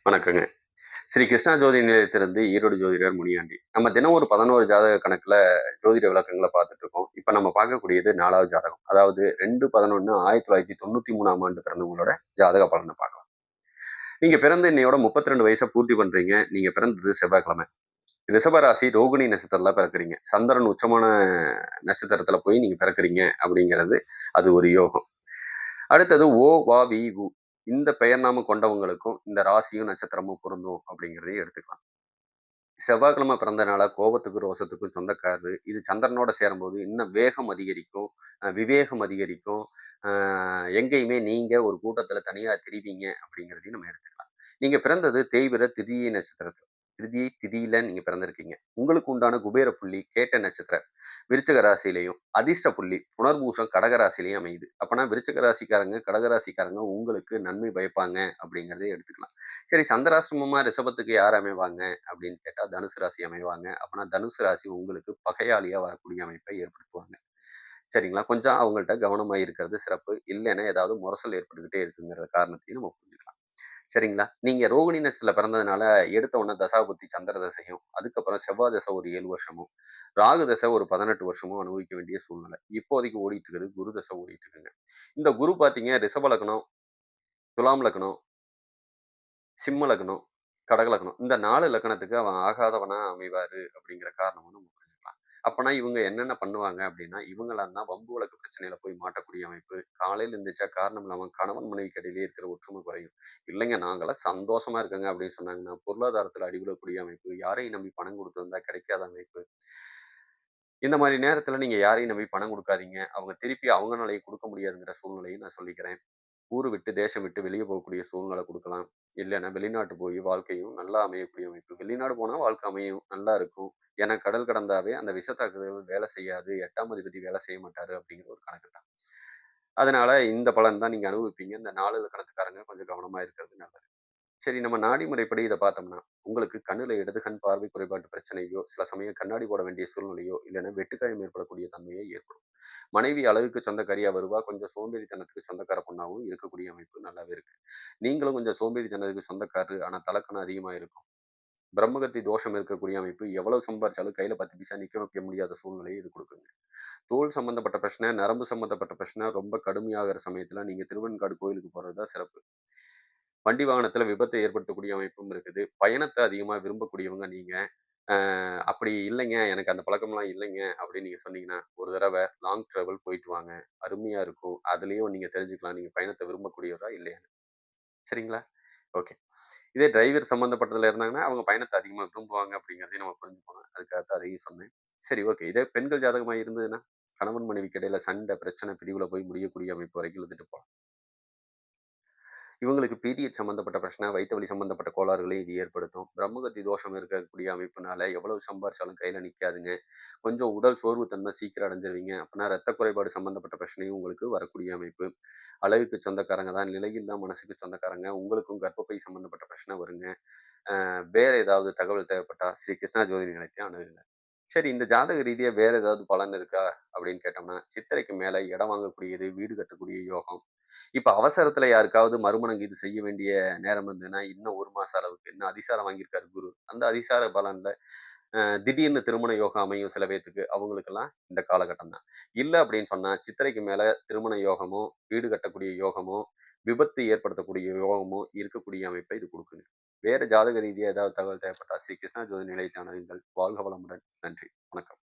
வணக்கங்க. ஸ்ரீ கிருஷ்ணா ஜோதி நிலையத்திலிருந்து ஈரோடு ஜோதிடர் முனியாண்டி. நம்ம தினம் ஒரு 11 ஜாதக கணக்குல ஜோதிட விளக்கங்கள பார்த்துட்டு இருக்கோம். இப்ப நம்ம பார்க்கக்கூடியது 4வது ஜாதகம். அதாவது 2/11/1993ஆம் ஆண்டு பிறந்தவங்களோட ஜாதக பலன பார்க்கலாம். நீங்க பிறந்த இன்னையோட 32 வயச பூர்த்தி பண்றீங்க. நீங்க பிறந்தது செவ்வாய்க்கிழமை. ரிஷப ராசி ரோகிணி நட்சத்திரத்துல பிறக்குறீங்க. சந்திரன் உச்சமான நட்சத்திரத்துல போய் நீங்க பிறக்குறீங்க அப்படிங்கிறது அது ஒரு யோகம். அடுத்தது ஓ வா வி வு இந்த பெயர் நாம கொண்டவங்களுக்கும் இந்த ராசியும் நட்சத்திரமும் பொருந்தும் அப்படிங்கிறதையும் எடுத்துக்கலாம். செவ்வாய்க்கிழமை பிறந்தனால கோபத்துக்கும் ரோசத்துக்கும் சொந்தக்காரரு. இது சந்திரனோட சேரும்போது இன்னும் வேகம் அதிகரிக்கும், விவேகம் அதிகரிக்கும். எங்கேயுமே நீங்க ஒரு கூட்டத்துல தனியா திரிவீங்க அப்படிங்கிறதையும் நம்ம எடுத்துக்கலாம். நீங்க பிறந்தது தேய்பிற திதியை நட்சத்திரத்துல. திதியில நீங்க பிறந்திருக்கீங்க. உங்களுக்கு உண்டான குபேர புள்ளி கேட்ட நட்சத்திரம் விருச்சிக ராசியிலையும், அதிர்ஷ்ட புள்ளி புனர்பூசம் கடக ராசியிலையும் அமையுது. அப்பனா விருச்சிக ராசிக்காரங்க, கடக ராசிக்காரங்க உங்களுக்கு நன்மை பயப்பாங்க அப்படிங்கிறதை எடுத்துக்கலாம். சரி, சந்திராஷ்டமமா ரிஷபத்துக்கு யார் அமைவாங்க அப்படின்னு கேட்டா தனுசு ராசி அமைவாங்க. அப்பனா தனுசு ராசி உங்களுக்கு பகையாளியா வரக்கூடிய அமைப்பை ஏற்படுத்துவாங்க. சரிங்களா? கொஞ்சம் அவங்கள்ட்ட கவனமா இருக்கிறது சிறப்பு. இல்லைன்னா ஏதாவது முரசல் ஏற்பட்டுக்கிட்டே இருக்குங்கிற காரணத்தையும் நம்ம புரிஞ்சுக்கலாம். சரிங்களா? நீங்க ரோகிணி நட்சத்திரத்துல பிறந்ததுனால எடுத்த உடனே தசாபுத்தி சந்திர தசையும், அதுக்கப்புறம் செவ்வாய் தசை ஒரு 7 வருஷமும், ராகு தசை ஒரு 18 வருஷமும் அனுபவிக்க வேண்டிய சூழ்நிலை. இப்போதைக்கு ஓடிட்டு இருக்குது குரு தசை ஓடிட்டு இருக்குங்க. இந்த குரு பார்த்தீங்க ரிஷப லக்னம், துலாம் லக்னம், சிம்ம லக்னம், கடக லக்னம். இந்த 4 லக்னத்துக்கு அவன் ஆகாதவனா அமைவாரு அப்படிங்கிற காரணமும் நம்ம புரிஞ்சுக்கலாம். அப்பனா இவங்க என்னென்ன பண்ணுவாங்க அப்படின்னா, இவங்களா இருந்தா வம்பு வழக்கு பிரச்சனையில போய் மாட்டக்கூடிய அமைப்பு. காலையில எந்திரிச்சா காரணம் இல்லாம கணவன் மனைவிக்கு இடையிலேயே இருக்கிற ஒற்றுமை குறையும். இல்லைங்க நாங்கலாம் சந்தோஷமா இருக்கங்க அப்படின்னு சொன்னாங்கன்னா, பொருளாதாரத்துல அடிவிழக்கூடிய அமைப்பு. யாரையும் நம்பி பணம் குடுத்திருந்தா கிடைக்காத அமைப்பு. இந்த மாரி நேரத்துல நீங்க யாரையும் நம்பி பணம் குடுக்காதீங்க. அவங்க திருப்பி அவங்கனாலயும் குடுக்க முடியாதுங்கிற சூழ்நிலையும் நான் சொல்லிக்கிறேன். ஊரு விட்டு, தேசம் விட்டு வெளிய போகக்கூடிய சூழ்நிலை குடுக்கலாம். இல்லன்னா வெளிநாட்டு போய் வாழ்க்கையும் நல்லா அமையக்கூடிய அமைப்பு. வெளிநாடு போனா வாழ்க்கை அமையும். நல்லா இருக்கும். ஏன்னா கடல் கடந்தாவே அந்த விஷத்தாக்குதல் வேலை செய்யாது. 8ஆம் அதிபதி வேலை செய்ய மாட்டாரு அப்படிங்கிற ஒரு கணக்கு தான். அதனால இந்த பலன் தான் நீங்க அனுபவிப்பீங்க. இந்த 4 இலக்கணத்துக்காரங்க கொஞ்சம் கவனமா இருக்கிறது நல்லது. சரி, நம்ம நாடி முறைப்படி இத பார்த்தோம்னா, உங்களுக்கு கண்ணுல இடது கண் பார்வை குறைபாட்டு பிரச்சனையோ, சில சமயம் கண்ணாடி போட வேண்டிய சூழ்நிலையோ, இல்லன்னா வெட்டுக்காயம் ஏற்படக்கூடிய தன்மையோ ஏற்படும். மனைவி அழகுக்கு சொந்தக்காரியா வருவா. கொஞ்சம் சோம்பேறித்தனத்துக்கு சொந்தக்கார பொண்ணாவும் இருக்கக்கூடிய அமைப்பு நல்லாவே இருக்கு. நீங்களும் கொஞ்சம் சோம்பேறித்தனத்துக்கு சொந்தக்காரரு. ஆனா தலக்கணம் அதிகமா இருக்கும். பிரம்மகத்தி தோஷம் இருக்கக்கூடிய அமைப்பு. எவ்வளவு சம்பாரிச்சாலும் கையில 10 பைசா நிக்க வைக்க முடியாத சூழ்நிலையை இது குடுக்குங்க. தோல் சம்பந்தப்பட்ட பிரச்சனை, நரம்பு சம்பந்தப்பட்ட பிரச்சனை ரொம்ப கடுமையாகிற சமயத்துல நீங்க திருவெண்காடு கோயிலுக்கு போறது தான் சிறப்பு. வண்டி வாகனத்துல விபத்தை ஏற்படுத்தக்கூடிய அமைப்பும் இருக்குது. பயணத்த அதிகமா விரும்பக்கூடியவங்க நீங்க. அ அப்படி இல்லைங்க, எனக்கு அந்த பழக்கம்லாம் இல்லைங்க அப்படின்னு நீங்க சொன்னீங்கன்னா, ஒரு தடவ லாங் டிராவல் போயிட்டு வாங்க. அருமையா இருக்கும். அதுலயும் நீங்க தெரிஞ்சுக்கலாம் நீங்க பயணத்த விரும்பக்கூடியவரா இல்லையான்னு. சரிங்களா? ஓகே. இதே டிரைவர் சம்மந்தப்பட்டதுல இருந்தாங்கன்னா, அவங்க பயணத்த அதிகமா விரும்புவாங்க அப்படிங்கிறதையும் நம்ம புரிஞ்சுக்கணும். அதுக்காக தான் அதையும் சொன்னேன். சரி, ஓகே. இதே பெண்கள் ஜாதகமா இருந்ததுன்னா, கணவன் மனைவிக்கு இடையில சண்டை, பிரச்சனை, பிரிவுல போய் முடியக்கூடிய அமைப்பு வரைக்கும் இழுத்துட்டு போலாம். இவங்களுக்கு பீரியட் சம்மந்தப்பட்ட பிரச்சனை, வயித்து வலி சம்மந்தப்பட்ட கோளாறுகளை இது ஏற்படுத்தும். பிரம்மகத்தி தோஷம் இருக்கக்கூடிய அமைப்புனால எவ்வளவு சம்பாரிச்சாலும் கையில நிக்காதுங்க. கொஞ்சம் உடல் சோர்வுத்தன்மை சீக்கிரம் அடைஞ்சிருவீங்க. அப்பன்னா ரத்த குறைபாடு சம்மந்தப்பட்ட பிரச்சனையும் உங்களுக்கு வரக்கூடிய அமைப்பு. அழகுக்கு சொந்தக்காரங்க தான், நிலையில்லா மனசுக்கு சொந்தக்காரங்க. உங்களுக்கும் கர்ப்பப்பை சம்மந்தப்பட்ட பிரச்சனை வருங்க. வேற ஏதாவது தகவல் தேவைப்பட்டா ஸ்ரீ கிருஷ்ணா ஜோதி நிலையத்தை அணுகுங்க. சரி, இந்த ஜாதக ரீதியா வேற ஏதாவது பலன் இருக்கா அப்படின்னு கேட்டோம்னா, சித்திரைக்கு மேல இடம் வாங்கக்கூடியது, வீடு கட்டக்கூடிய யோகம். இப்ப அவசரத்துல யாருக்காவது மறுமணம் இது செய்ய வேண்டிய நேரம் இருந்ததுன்னா, இன்னும் 1 மாச அளவுக்கு இன்னும் அதிசாரம் வாங்கியிருக்காரு குரு. அந்த அதிசார பலன்ல திடீர்னு திருமண யோகம் அமையும் சில பேத்துக்கு. அவங்களுக்கெல்லாம் இந்த காலகட்டம் தான். இல்ல அப்படின்னு சொன்னா, சித்திரைக்கு மேல திருமண யோகமோ, வீடு கட்டக்கூடிய யோகமோ, விபத்து ஏற்படுத்தக்கூடிய யோகமோ இருக்கக்கூடிய அமைப்பை இது குடுக்குங்க. வேற ஜாதக ரீதியா ஏதாவது தகவல் தேவைப்பட்டா ஸ்ரீ கிருஷ்ணா ஜோதி நிலையத்தை அணுகுங்கள். வாழ்க வளமுடன். நன்றி. வணக்கம்.